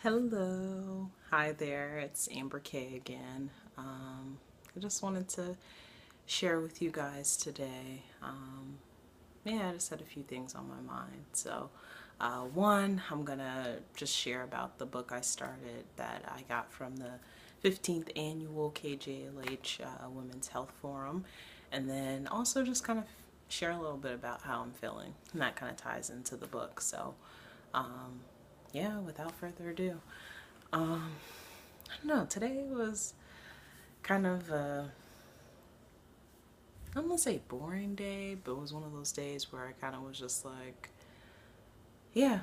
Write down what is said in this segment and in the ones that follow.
Hello, hi there, it's Amber K again. I just wanted to share with you guys today. I just had a few things on my mind. One, I'm gonna just share about the book I started that I got from the 15th annual KJLH Women's Health Forum, and then also just kind of share a little bit about how I'm feeling, and that kind of ties into the book. Um, without further ado. I don't know, today was kind of I'm gonna say boring day, but it was one of those days where I kind of was just like, yeah,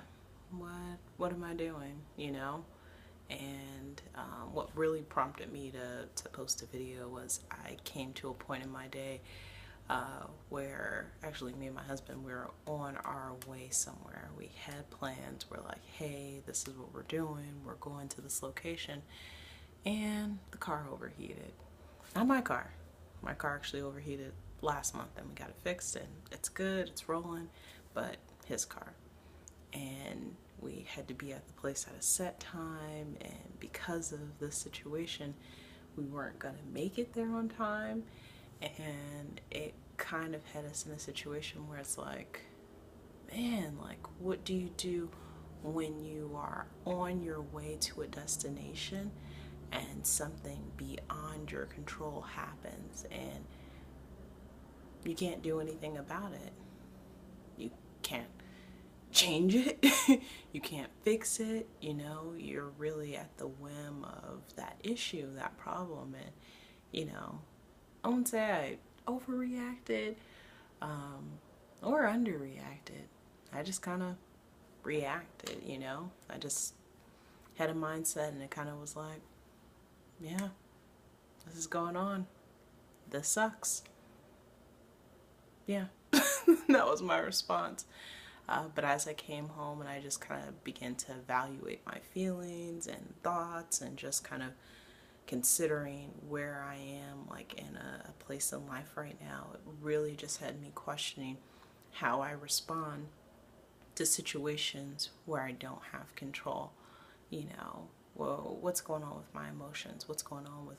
what am I doing, you know? And what really prompted me to post a video was I came to a point in my day where actually me and my husband, we were on our way somewhere. We had plans. We're like, hey, this is what we're doing. We're going to this location. And the car overheated. Not my car. My car actually overheated last month and we got it fixed and it's good, it's rolling, but his car. And we had to be at the place at a set time, and because of this situation, we weren't gonna make it there on time, and it kind of had us in a situation where it's like, man, like, what do you do when you are on your way to a destination and something beyond your control happens and you can't do anything about it? You can't change it. You can't fix it. You're really at the whim of that issue, that problem. And I wouldn't say I overreacted or underreacted. I just kind of reacted. I just had a mindset and it kind of was like, yeah, this is going on. This sucks. Yeah. That was my response. But as I came home and I just kind of began to evaluate my feelings and thoughts and just kind of considering where I am, like in a place in life right now, it really just had me questioning how I respond to situations where I don't have control. Well, what's going on with my emotions? What's going on with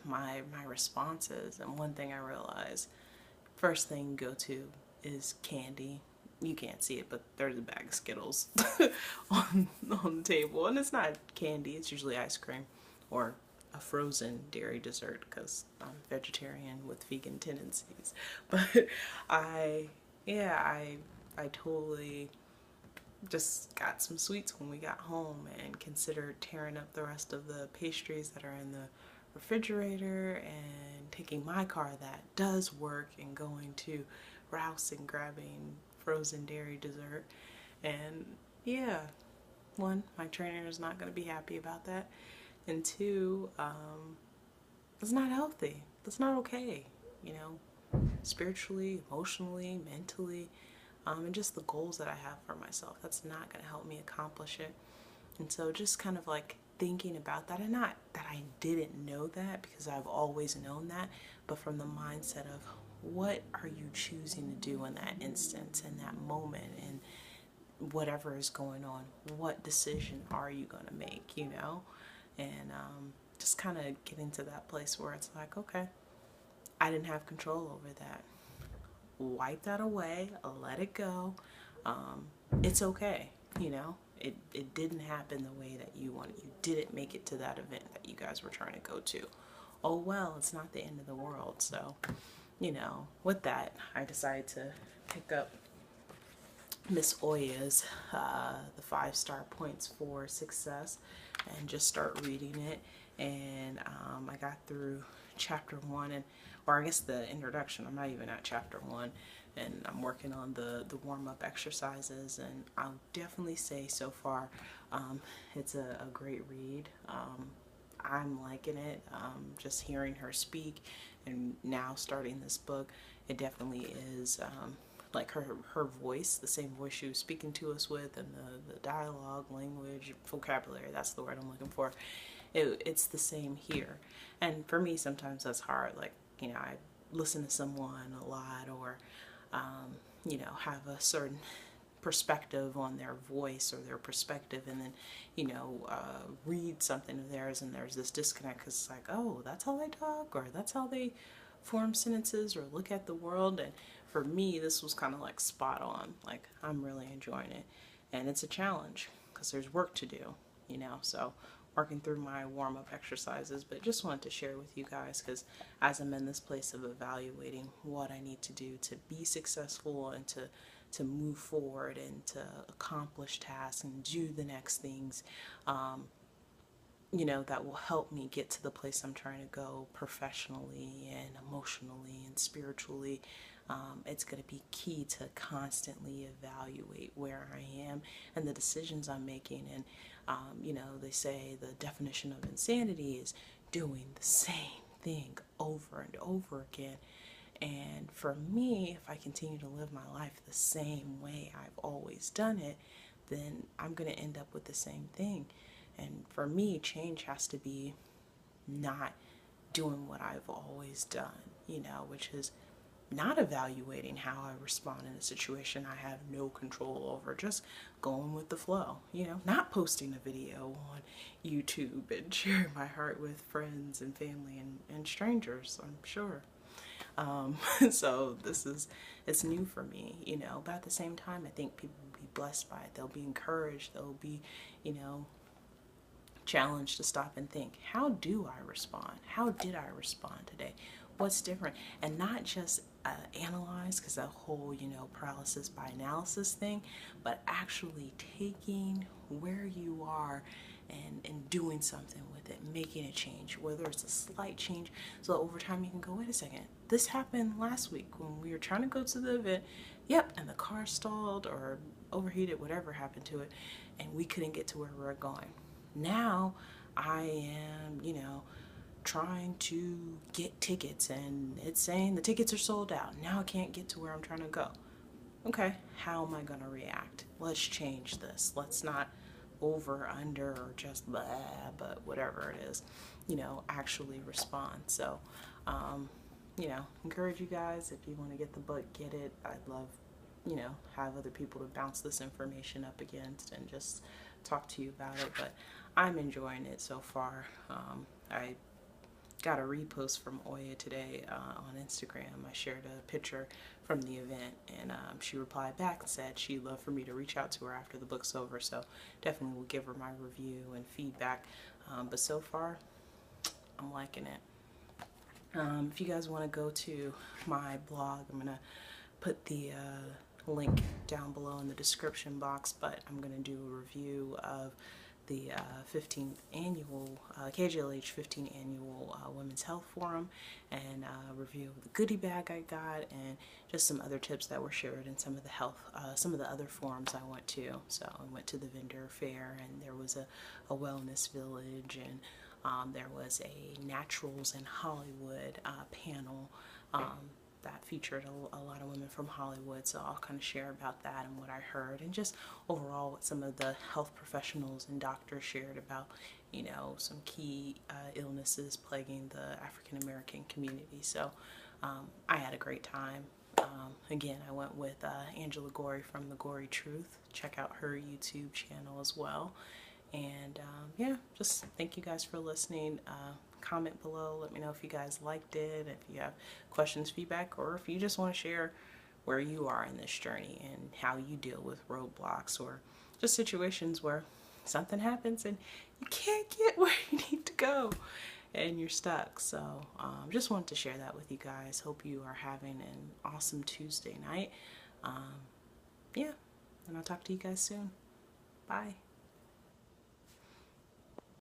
my responses? And one thing I realized, first thing you go to is candy. You can't see it, but there's a bag of Skittles on the table, and it's not candy. It's usually ice cream or a frozen dairy dessert because I'm vegetarian with vegan tendencies. But I, yeah, I totally just got some sweets when we got home and considered tearing up the rest of the pastries that are in the refrigerator and taking my car that does work and going to Rouse and grabbing frozen dairy dessert. And yeah, one, my trainer is not going to be happy about that. And two, it's not healthy. That's not okay, spiritually, emotionally, mentally, and just the goals that I have for myself. That's not going to help me accomplish it. And so just kind of like thinking about that, and not that I didn't know that because I've always known that, but from the mindset of what are you choosing to do in that instance, in that moment, and whatever is going on, what decision are you going to make, And just kind of getting to that place where it's like, okay, I didn't have control over that. Wipe that away, let it go. It's okay, It didn't happen the way that you wanted. You didn't make it to that event that you guys were trying to go to. Oh well, it's not the end of the world. So, with that, I decided to pick up Miss Oya's The 5-Star Points for Success and just start reading it. And I got through chapter 1, or I guess the introduction. I'm not even at chapter 1, and I'm working on the warm-up exercises, and I'll definitely say so far it's a great read. I'm liking it. Just hearing her speak and now starting this book, it definitely is like her voice, the same voice she was speaking to us with, and the dialogue, language, vocabulary, that's the word I'm looking for. It's the same here. And for me, sometimes that's hard. Like, I listen to someone a lot, or, have a certain perspective on their voice or their perspective, and then, you know, read something of theirs and there's this disconnect because it's like, oh, that's how they talk, or that's how they form sentences or look at the world. And for me, this was kind of like spot on. Like, I'm really enjoying it, and it's a challenge because there's work to do, you know. So working through my warm-up exercises, but just wanted to share with you guys because as I'm in this place of evaluating what I need to do to be successful and to move forward and to accomplish tasks and do the next things, you know, that will help me get to the place I'm trying to go professionally and emotionally and spiritually. It's going to be key to constantly evaluate where I am and the decisions I'm making. And, you know, they say the definition of insanity is doing the same thing over and over again. And for me, if I continue to live my life the same way I've always done it, then I'm going to end up with the same thing. And for me, change has to be not doing what I've always done, you know, which is not evaluating how I respond in a situation I have no control over, just going with the flow, you know, not posting a video on YouTube and sharing my heart with friends and family and strangers, I'm sure. So it's new for me, you know, but at the same time, I think people will be blessed by it. They'll be encouraged. They'll be, you know, challenged to stop and think, how do I respond? How did I respond today? What's different? And not just analyze, because that whole, you know, paralysis by analysis thing, but actually taking where you are and doing something with it, making a change, whether it's a slight change, so over time you can go, wait a second, this happened last week when we were trying to go to the event, yep, and the car stalled or overheated, whatever happened to it, and we couldn't get to where we were going. Now I am, you know, trying to get tickets and it's saying the tickets are sold out. Now I can't get to where I'm trying to go. Okay, how am I going to react? Let's change this. Let's not over, under, or just blah, but whatever it is, you know, actually respond. So, you know, encourage you guys, if you want to get the book, get it. I'd love, you know, have other people to bounce this information up against and just talk to you about it. But I'm enjoying it so far. I got a repost from Oya today on Instagram. I shared a picture from the event, and she replied back and said she'd love for me to reach out to her after the book's over, so definitely will give her my review and feedback. But so far, I'm liking it. If you guys want to go to my blog, I'm going to put the link down below in the description box, but I'm going to do a review of the 15th annual KJLH 15th annual Women's Health Forum, and review of the goodie bag I got, and just some other tips that were shared in some of the other forums I went to. So I went to the vendor fair, and there was a wellness village, and there was a Naturals in Hollywood panel that featured a lot of women from Hollywood, so I'll kind of share about that and what I heard, and just overall what some of the health professionals and doctors shared about, you know, some key illnesses plaguing the African American community. So I had a great time. Again, I went with Angela Gorey from The Gory Truth. Check out her YouTube channel as well. And yeah, just thank you guys for listening. Comment below, let me know if you guys liked it, if you have questions, feedback, or if you just want to share where you are in this journey and how you deal with roadblocks, or just situations where something happens and you can't get where you need to go and you're stuck. So just wanted to share that with you guys. Hope you are having an awesome Tuesday night. Yeah, and I'll talk to you guys soon. Bye.